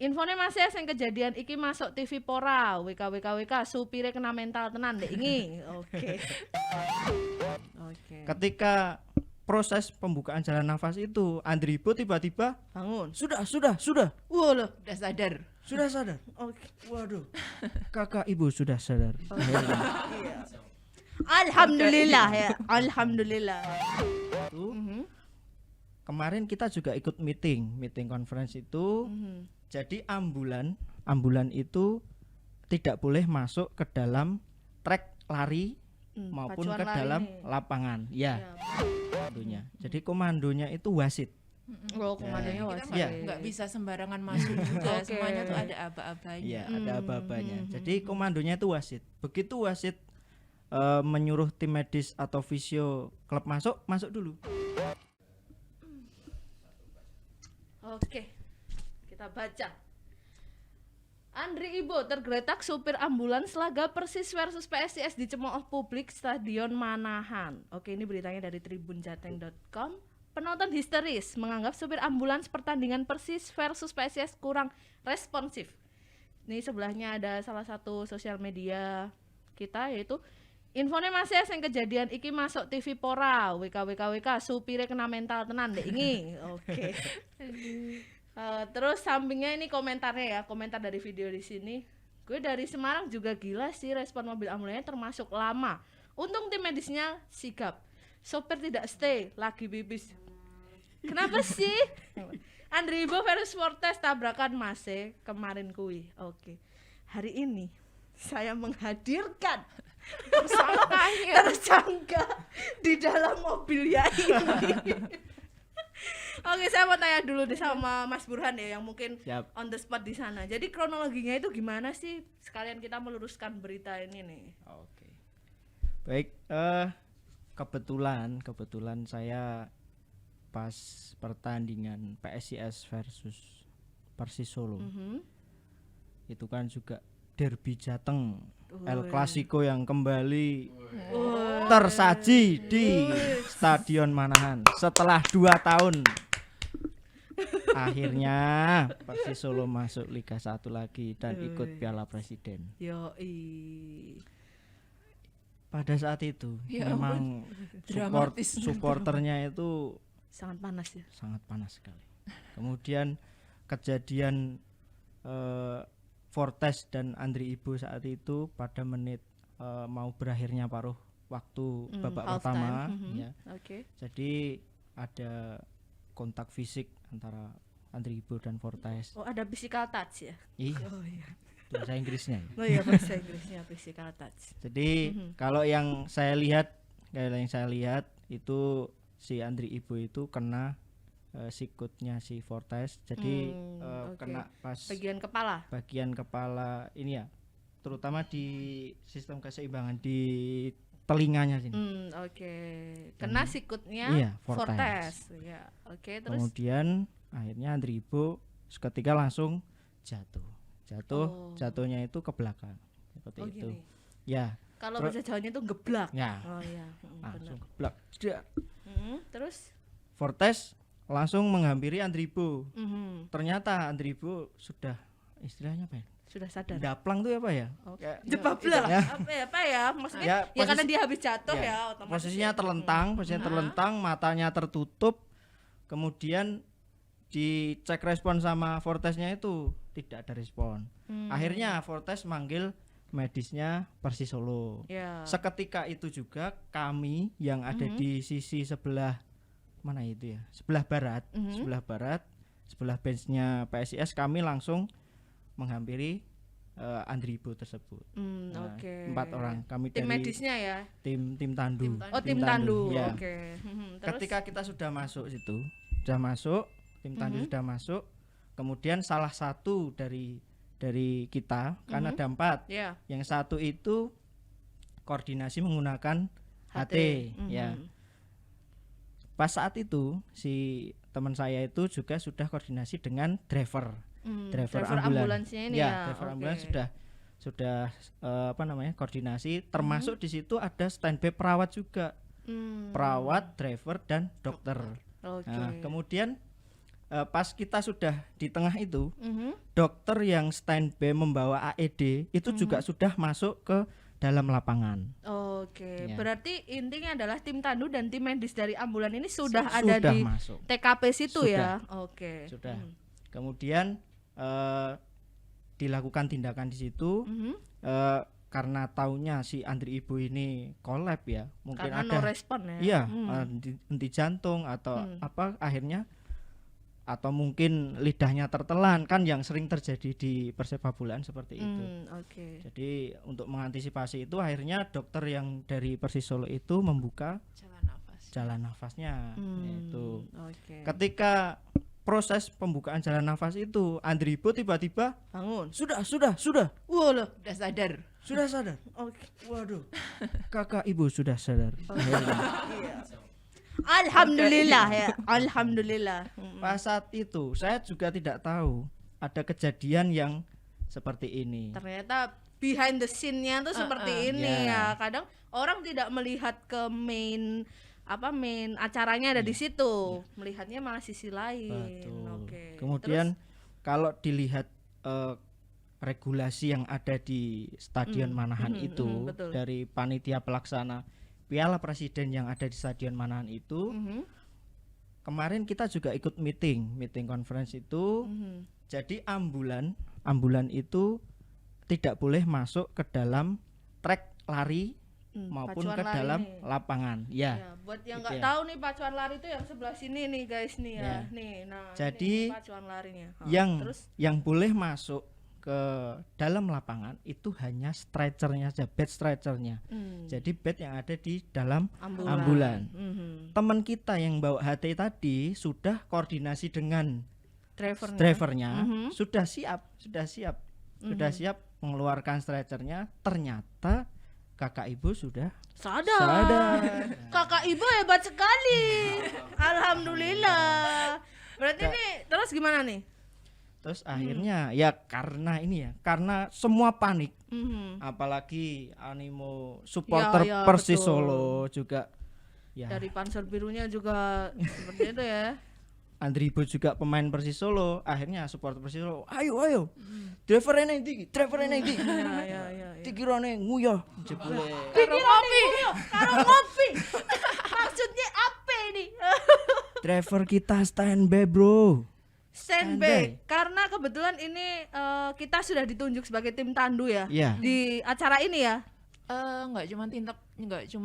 Infone masih sing kejadian iki masuk TV Pora, WK supire kena mental tenan dek ini. Oke. Oke. Ketika proses pembukaan jalan nafas itu, Andribo tiba-tiba Bangun. sudah. Wah loh. Udah sadar. Sudah sadar. Oke. Waduh. Kakak ibu sudah sadar. Iya. Alhamdulillah ya. Alhamdulillah. Itu kemarin kita juga ikut meeting conference itu. Jadi ambulan itu tidak boleh masuk ke dalam trek lari maupun pacuan ke lari dalam nih. lapangan. Ya, Ya. tentunya. Jadi komandonya itu wasit. Oh, komandonya Kita wasit. Iya. nggak bisa sembarangan masuk juga. Oke. Semuanya tuh ada aba-abanya. Iya, ada aba-abanya. Jadi komandonya itu wasit. Begitu wasit menyuruh tim medis atau fisio klub masuk dulu. Oke. Kita baca. Andri Ibo tergeletak supir ambulans laga Persis versus PSIS dicemooh publik Stadion Manahan. Oke, ini beritanya dari tribunjateng.com. Penonton histeris menganggap supir ambulans pertandingan Persis versus PSIS kurang responsif. Ini sebelahnya ada salah satu sosial media kita yaitu Infone masih yang kejadian iki masuk TV Pora, WK supire kena mental tenan dek ini. Oke. Terus sampingnya ini komentarnya ya, komentar dari video di sini. Gue dari Semarang juga gila sih respon mobil ambulansnya termasuk lama. Untung tim medisnya sigap. Sopir tidak stay, lagi pipis. Kenapa sih? Andri Ibo versus Fortes tabrakan Mase kemarin kui. Oke. Hari ini saya menghadirkan tersangka di dalam mobilnya ini. Oke, saya mau tanya dulu deh sama Mas Burhan ya yang mungkin Siap. on the spot di sana. Jadi kronologinya itu gimana sih? Sekalian kita meluruskan berita ini nih. Oke. Baik, kebetulan saya pas pertandingan PSIS versus Persis Solo. Itu kan juga derby Jateng, El Clasico yang kembali tersaji di Stadion Manahan setelah 2 tahun. Akhirnya Persis Solo masuk Liga 1 lagi dan ikut Piala Presiden. Yoi. Pada saat itu Ya memang Dramatis. supporternya itu Sangat panas ya. sangat panas sekali. Kemudian kejadian Fortes dan Andri Ibo saat itu pada menit mau berakhirnya paruh waktu babak half pertama time. ya. Oke. Jadi ada kontak fisik antara Andri Ibo dan Fortes. Oh, ada physical touch ya. Iya, Oh iya. bahasa Inggrisnya. Oh iya, bahasa Inggrisnya physical touch. Jadi kalau yang saya lihat itu si Andri Ibo itu kena sikutnya si Fortes. Jadi Oke. kena pas Bagian kepala. ini ya, terutama di sistem keseimbangan di telinganya sini. Oke. Kena sikutnya Iya, Fortes. Fortes. Ya. Oke, terus Kemudian akhirnya Andri Ibo seketika langsung jatuhnya itu ke belakang seperti itu. gini. Ya, Kalau bahasa Jawanya itu geblak. ya Oh iya, langsung benar. keblak. Jedar. Terus Fortes langsung menghampiri Andribo. mhm, Ternyata Andribo sudah istilahnya apa ya? sudah sadar. Daplang tuh apa ya? Oh. Kayak- Jebablak. Ya. Apa ya? Maksudnya Ya, ya karena posisi- dia habis jatuh ya, ya, otomatis. posisinya terlentang, matanya tertutup. Kemudian dicek respon sama Fortesnya itu tidak ada respon. Akhirnya Fortes manggil medisnya Persis Solo. Ya. Seketika itu juga kami yang ada di sisi sebelah mana itu ya? Sebelah barat, sebelah benchnya PSIS, kami langsung menghampiri Andri Ibo tersebut. Nah, Oke. 4 orang kami Tim dari medisnya ya. tim Tandu. Oh, tim Tandu. Ya. Oke. Terus Ketika kita sudah masuk situ, tim Tandu sudah masuk, kemudian salah satu dari kita kan ada 4. ya. Yang satu itu koordinasi menggunakan HT, ya. Pas saat itu si teman saya itu juga sudah koordinasi dengan driver ambulansnya ini ya. driver Oke. ambulans sudah koordinasi, termasuk di situ ada standby perawat juga. Perawat, driver dan dokter. Oke. Nah, kemudian pas kita sudah di tengah itu, Mhm. dokter yang standby membawa AED itu juga sudah masuk ke dalam lapangan. Oke, Ya. berarti intinya adalah tim tandu dan tim medis dari ambulan ini sudah ada Sudah di masuk. TKP situ ya. Sudah. Oke. Sudah. Kemudian dilakukan tindakan di situ. Mhm. Karena taunya si Andri Ibu ini kolab ya, mungkin Karena ada no respon ya. iya henti jantung atau apa akhirnya, atau mungkin lidahnya tertelan, kan yang sering terjadi di persepak bolaan seperti itu. Oke. Jadi untuk mengantisipasi itu akhirnya dokter yang dari Persis Solo itu membuka Jalan nafas. jalan nafasnya. Itu Oke. ketika proses pembukaan jalan nafas itu Andri Ibu tiba-tiba Bangun. sudah Wah loh. Udah sadar. sudah sadar. Oke. Waduh, kakak ibu sudah sadar. Alhamdulillah ya. Alhamdulillah. Pas saat itu saya juga tidak tahu ada kejadian yang seperti ini. Ternyata behind the scene-nya tuh seperti ini Ya. ya. Kadang orang tidak melihat ke main acaranya ada di situ. Melihatnya malah sisi lain. Betul. Oke. Kemudian kalau dilihat regulasi yang ada di Stadion Manahan itu betul. dari panitia pelaksana Piala Presiden yang ada di Stadion Manahan itu, kemarin kita juga ikut meeting conference itu. Jadi ambulan itu tidak boleh masuk ke dalam trek lari maupun pacuan ke lari dalam nih. lapangan. Ya. Ya, buat yang Gitu nggak ya. tahu nih pacuan lari itu yang sebelah sini nih guys nih ya. Ya. Nih, nah Jadi, ini pacuan larinya. Terus Yang boleh masuk ke dalam lapangan itu hanya stretchernya saja, bed stretchernya. Jadi bed yang ada di dalam ambulan. Teman kita yang bawa HT tadi sudah koordinasi dengan drivernya, sudah siap mengeluarkan stretchernya. Ternyata kakak ibu sudah sadar. Kakak ibu hebat sekali. Alhamdulillah. Berarti nih terus gimana nih? Terus akhirnya ya karena semua panik, apalagi animo supporter Ya, Persis betul. Solo juga ya. Dari Panser Birunya juga seperti itu ya. Andri Ibu juga pemain Persis Solo, akhirnya supporter Persis Solo, ayo driver ini Ya. dikirane nguyah jebule. Karo ngopi. Maksudnya apa ini? Driver kita standby bro. Standby. Karena kebetulan ini kita sudah ditunjuk sebagai tim tandu ya. Iya. Di acara ini ya. Nggak cuma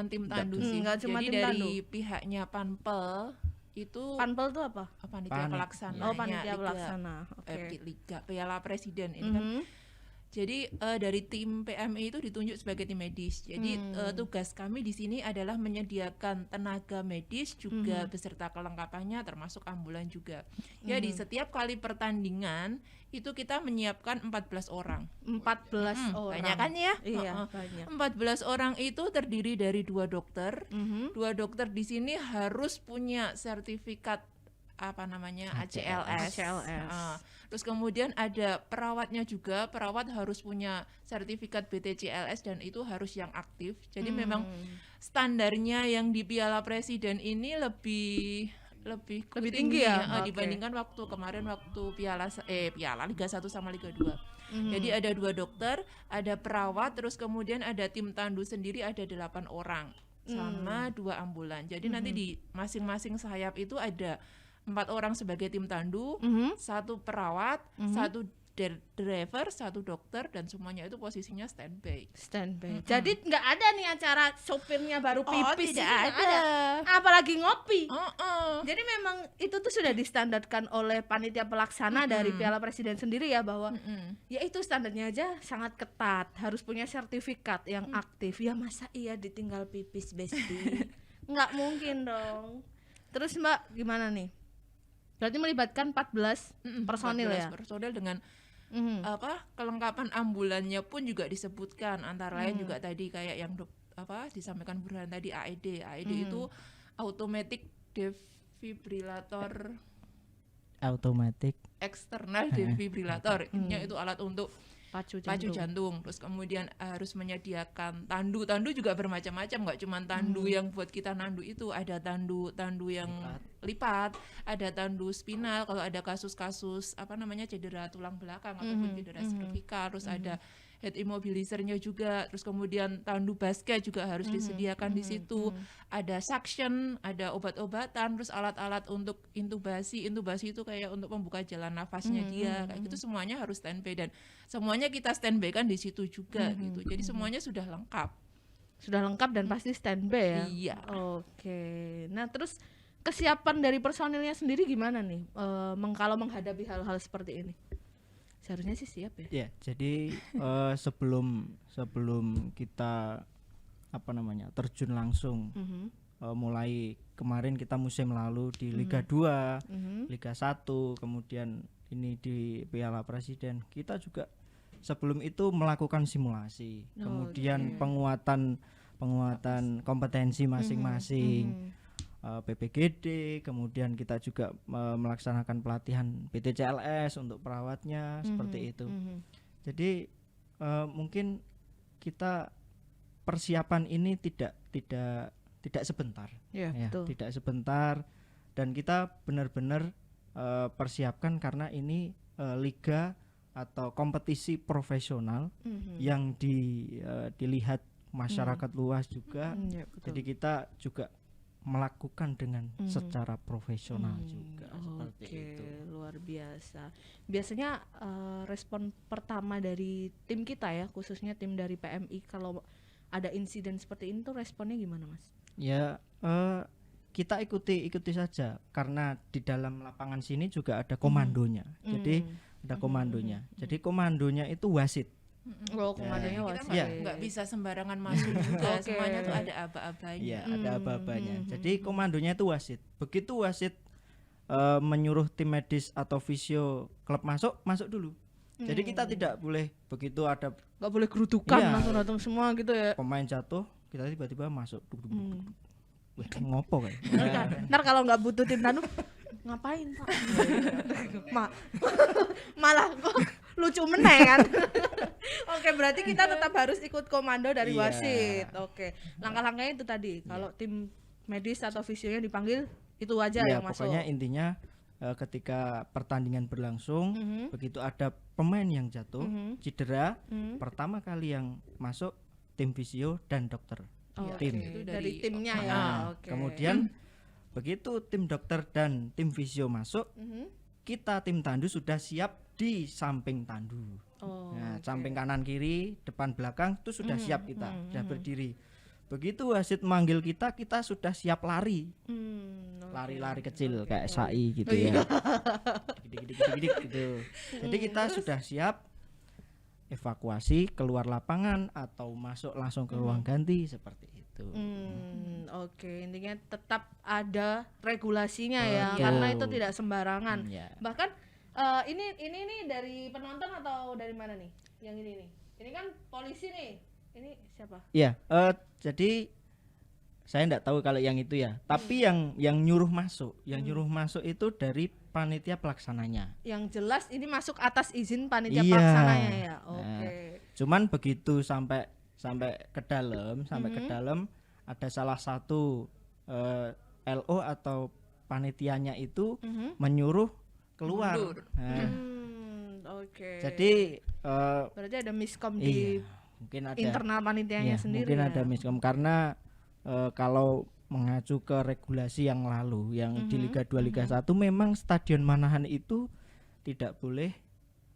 tim tandu sih. nggak cuma Jadi tim dari tandu. pihaknya Panpel itu Panpel itu apa? panitia pelaksana. Oh, panitia pelaksana. Oke. Liga Piala Presiden ini kan. Jadi dari tim PMI itu ditunjuk sebagai tim medis. Jadi tugas kami di sini adalah menyediakan tenaga medis juga beserta kelengkapannya termasuk ambulan juga. Ya di setiap kali pertandingan itu kita menyiapkan 14 orang. 14 orang. Banyak kan ya? Iya, Heeh. banyak. 14 orang itu terdiri dari 2 dokter. 2 dokter di sini harus punya sertifikat apa namanya ACLS. Terus kemudian ada perawatnya juga, perawat harus punya sertifikat BTCLS dan itu harus yang aktif. Jadi memang standarnya yang di Piala Presiden ini lebih tinggi ya? Oke. dibandingkan waktu Piala Liga 1 sama Liga 2. Jadi ada 2 dokter, ada perawat, terus kemudian ada tim tandu sendiri ada 8 orang sama 2 ambulan. Jadi nanti di masing-masing sayap itu ada 4 orang sebagai tim tandu, 1 perawat, 1 driver, 1 dokter, dan semuanya itu posisinya standby. Jadi nggak ada nih acara sopirnya baru pipis. tidak ini nggak ada. Apalagi ngopi. Heeh. Jadi memang itu tuh sudah distandarkan oleh panitia pelaksana dari Piala Presiden sendiri ya, bahwa ya itu standarnya aja sangat ketat, harus punya sertifikat yang aktif. Ya masa iya ditinggal pipis besti? Nggak mungkin dong. Terus Mbak gimana nih? Berarti melibatkan 14 personil 14 ya? personil dengan kelengkapan ambulannya pun juga disebutkan, antara lain juga tadi kayak yang disampaikan Burhan tadi, AED itu automatic defibrillator Automatic eksternal defibrillator. Intinya itu alat untuk pacu pacu jantung. Terus kemudian harus menyediakan tandu juga bermacam-macam, nggak cuma tandu yang buat kita nandu itu, ada tandu yang lipat, ada tandu spinal kalau ada kasus-kasus cedera tulang belakang ataupun cedera servikal, terus ada head immobilizer-nya juga, terus kemudian tandu basket juga harus disediakan di situ, ada suction, ada obat-obatan, terus alat-alat untuk intubasi itu kayak untuk membuka jalan nafasnya dia, kayak gitu semuanya harus standby dan semuanya kita standby kan di situ juga gitu, jadi semuanya sudah lengkap dan pasti standby ya. Iya. Oke, nah terus kesiapan dari personilnya sendiri gimana nih kalau menghadapi hal-hal seperti ini? Seharusnya sih siap ya. Ya, jadi sebelum kita terjun langsung, mulai kemarin kita musim lalu di Liga 2, Liga 1, kemudian ini di Piala Presiden, kita juga sebelum itu melakukan simulasi, kemudian penguatan kompetensi masing-masing. PPGD, kemudian kita juga melaksanakan pelatihan PTCLS untuk perawatnya, seperti itu. Jadi mungkin kita persiapan ini tidak sebentar, tidak sebentar, dan kita benar-benar persiapkan karena ini liga atau kompetisi profesional yang dilihat masyarakat luas juga. Jadi kita juga melakukan dengan secara profesional juga, seperti itu. Luar biasa. Biasanya respon pertama dari tim kita ya, khususnya tim dari PMI kalau ada insiden seperti ini tuh responnya gimana, Mas? Ya kita ikuti saja karena di dalam lapangan sini juga ada komandonya. Jadi ada komandonya. Jadi komandonya itu wasit. Komandonya wasit. Kita nggak bisa sembarangan masuk juga. Semuanya tuh ada aba-abanya. Iya, ada aba-abanya. Jadi komandonya itu wasit. Begitu wasit menyuruh tim medis atau fisio klub masuk dulu. Jadi kita tidak boleh begitu ada, nggak boleh gerutukan langsung datang semua gitu ya. Pemain jatuh, kita tiba-tiba masuk. Wah, ngopo kayak. Ntar kalau nggak butuh tim tanu ngapain Pak? Malah kok lucu meneh kan. Oke, berarti kita tetap harus ikut komando dari wasit. Oke, langkah-langkahnya itu tadi. Kalau tim medis atau fisionya dipanggil itu aja yang masuk. Pokoknya intinya ketika pertandingan berlangsung, begitu ada pemain yang jatuh, cedera, pertama kali yang masuk tim fisio dan dokter. Tim itu dari timnya ya. Kemudian begitu tim dokter dan tim fisio masuk, kita tim tandu sudah siap di samping tandu. Samping kanan kiri, depan belakang itu sudah siap kita, sudah berdiri. Begitu wasit manggil kita sudah siap lari. Lari-lari kecil kayak sai gitu ya. Gidik gitu. Jadi kita sudah siap evakuasi keluar lapangan atau masuk langsung ke ruang ganti seperti itu. Oke, intinya tetap ada regulasinya ya, karena itu tidak sembarangan. Bahkan ini nih dari penonton atau dari mana nih? Yang ini nih. Ini kan polisi nih. Ini siapa? Iya, jadi saya enggak tahu kalau yang itu ya. Tapi yang nyuruh masuk, itu dari panitia pelaksananya. Yang jelas ini masuk atas izin panitia pelaksananya ya. Oke. Cuman begitu sampai ke dalam, ada salah satu LO atau panitianya itu menyuruh keluar. Oke. Jadi berarti ada miskom di mungkin ada internal panitianya sendiri. Mungkin ada miskom karena kalau mengacu ke regulasi yang lalu yang di Liga 2 Liga 1 memang Stadion Manahan itu tidak boleh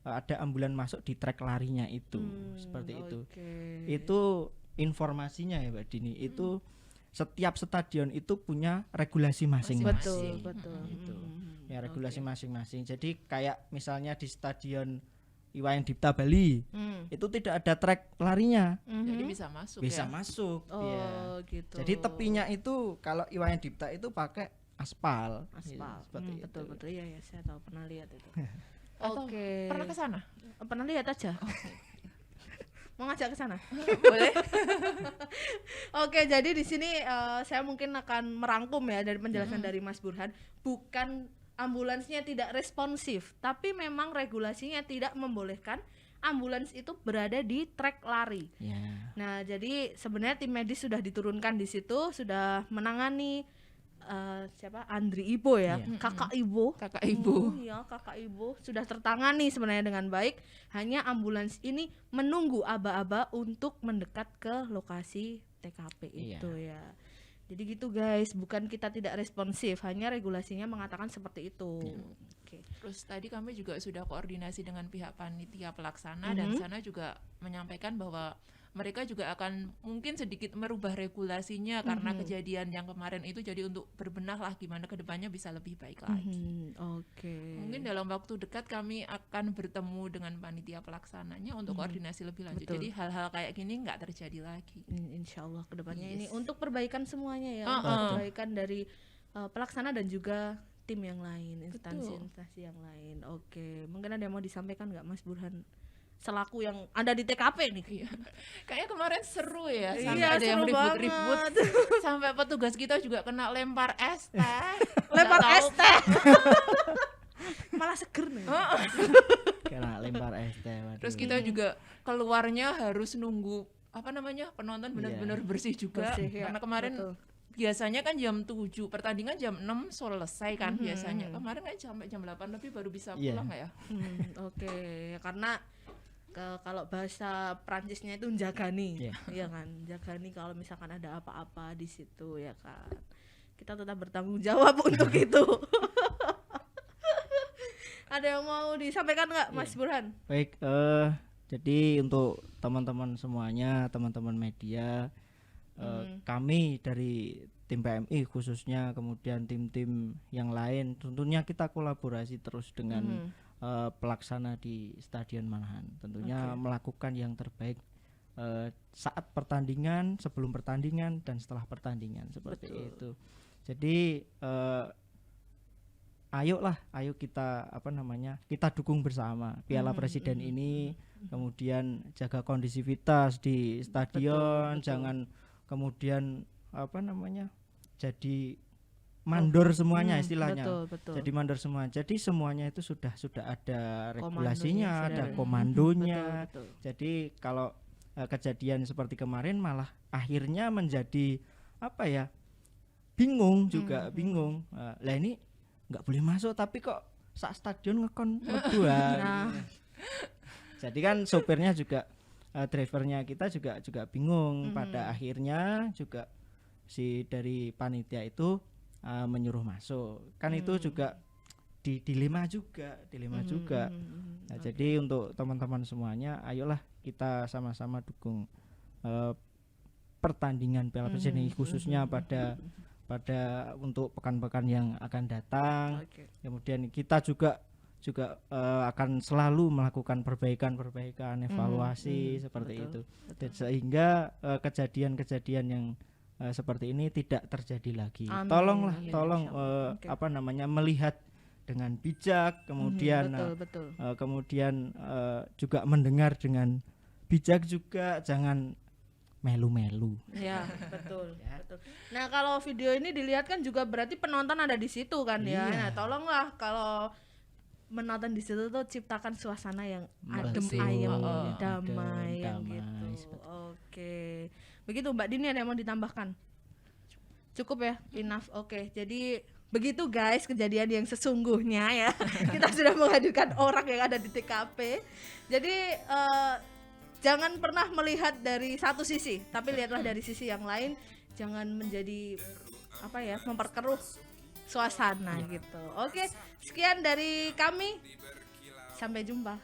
ada ambulan masuk di trek larinya itu. Seperti itu. Itu informasinya ya Mbak Dini. Itu setiap stadion itu punya regulasi masing-masing. Betul. Gitu. Ya regulasi masing-masing. Jadi kayak misalnya di Stadion Iwayan Dipta Bali itu tidak ada trek larinya. Jadi bisa masuk. Masuk. Gitu. Jadi tepinya itu kalau Iwayan Dipta itu pakai aspal. Seperti itu. Betul ya, saya tahu, pernah lihat itu. Oke. Pernah ke sana? Pernah lihat aja. Mau ngajak ke sana? Boleh. Oke, jadi di sini saya mungkin akan merangkum ya dari penjelasan dari Mas Burhan, bukan ambulansnya tidak responsif, tapi memang regulasinya tidak membolehkan ambulans itu berada di trek lari. Ya. Nah, jadi sebenarnya tim medis sudah diturunkan di situ, sudah menangani siapa? Andri Ibo ya, Iya. kakak Ibo. Kakak Ibu. Iya, kakak Ibo sudah tertangani sebenarnya dengan baik. Hanya ambulans ini menunggu aba-aba untuk mendekat ke lokasi TKP Iya. itu ya. Jadi gitu guys, bukan kita tidak responsif, hanya regulasinya mengatakan seperti itu. Oke. Terus tadi kami juga sudah koordinasi dengan pihak panitia pelaksana dan sana juga menyampaikan bahwa mereka juga akan mungkin sedikit merubah regulasinya karena kejadian yang kemarin itu, jadi untuk berbenah lah gimana kedepannya bisa lebih baik lagi. Oke. Mungkin dalam waktu dekat kami akan bertemu dengan panitia pelaksananya untuk koordinasi lebih lanjut. Betul. Jadi hal-hal kayak gini nggak terjadi lagi. Insya Allah kedepannya Yes. ini untuk perbaikan semuanya ya, Uh-uh. untuk perbaikan dari pelaksana dan juga tim yang lain, instansi-instansi yang lain. Oke, mungkin ada yang mau disampaikan nggak Mas Burhan selaku yang ada di TKP nih? Iya. Kayaknya kemarin seru ya, Iya, sampai ada yang seru ribut-ribut, banget. sampai petugas kita juga kena lempar es teh. Lempar Nggak es tahu. teh. Malah seger nih. Kena lempar es teh. waduh. Terus kita juga keluarnya harus nunggu penonton benar-benar bersih juga. Bersih, ya. Karena kemarin Betul. biasanya kan jam 7, pertandingan jam 6 selesai kan biasanya. Kemarin kan sampai jam 8 lebih baru bisa Iya. pulang nggak ya? Oke, karena kalau bahasa Prancisnya itu jagani, Iya. iya kan, jagani kalau misalkan ada apa-apa di situ ya kan, kita tetap bertanggung jawab untuk itu. Ada yang mau disampaikan nggak, Mas Burhan? Baik, jadi untuk teman-teman semuanya, teman-teman media, kami dari tim PMI khususnya, kemudian tim-tim yang lain, tentunya kita kolaborasi terus dengan pelaksana di Stadion Manahan. Tentunya melakukan yang terbaik saat pertandingan, sebelum pertandingan, dan setelah pertandingan seperti itu. Jadi ayo kita kita dukung bersama Piala Presiden ini, kemudian jaga kondisivitas di stadion, Betul. jangan kemudian jadi mandor semuanya istilahnya. Betul. Jadi mandor semua. Jadi semuanya itu sudah ada regulasinya, Komandonya ada sudah. komandonya. Betul. Jadi kalau kejadian seperti kemarin malah akhirnya menjadi bingung juga, bingung. Lah ini nggak boleh masuk tapi kok sak stadion ngekon mlebu. Nah. Jadi kan sopirnya juga drivernya kita juga bingung. Pada akhirnya juga si dari panitia itu menyuruh masuk. Kan itu juga dilema juga. Nah, jadi untuk teman-teman semuanya, ayolah kita sama-sama dukung pertandingan Piala Presiden ini, khususnya pada untuk pekan-pekan yang akan datang. Oke. Kemudian kita juga akan selalu melakukan perbaikan, evaluasi seperti betul, itu. Sehingga kejadian-kejadian yang seperti ini tidak terjadi lagi. Amin. Tolong Insya Allah. Oke. melihat dengan bijak, kemudian betul. kemudian juga mendengar dengan bijak juga, jangan melu-melu. Ya, betul. Nah, kalau video ini dilihat kan juga berarti penonton ada di situ kan ya. Iya. Nah, tolonglah kalau menonton di situ tuh ciptakan suasana yang adem Betul. ayem, Oh, damai yang damai, gitu. seperti Oke. Begitu Mbak Dini, ada yang mau ditambahkan? Cukup ya? Enough. Oke. Jadi begitu guys kejadian yang sesungguhnya ya. Kita sudah menghadirkan orang yang ada di TKP. Jadi jangan pernah melihat dari satu sisi, tapi lihatlah dari sisi yang lain. Jangan menjadi memperkeruh suasana gitu. Oke, sekian dari kami. Sampai jumpa.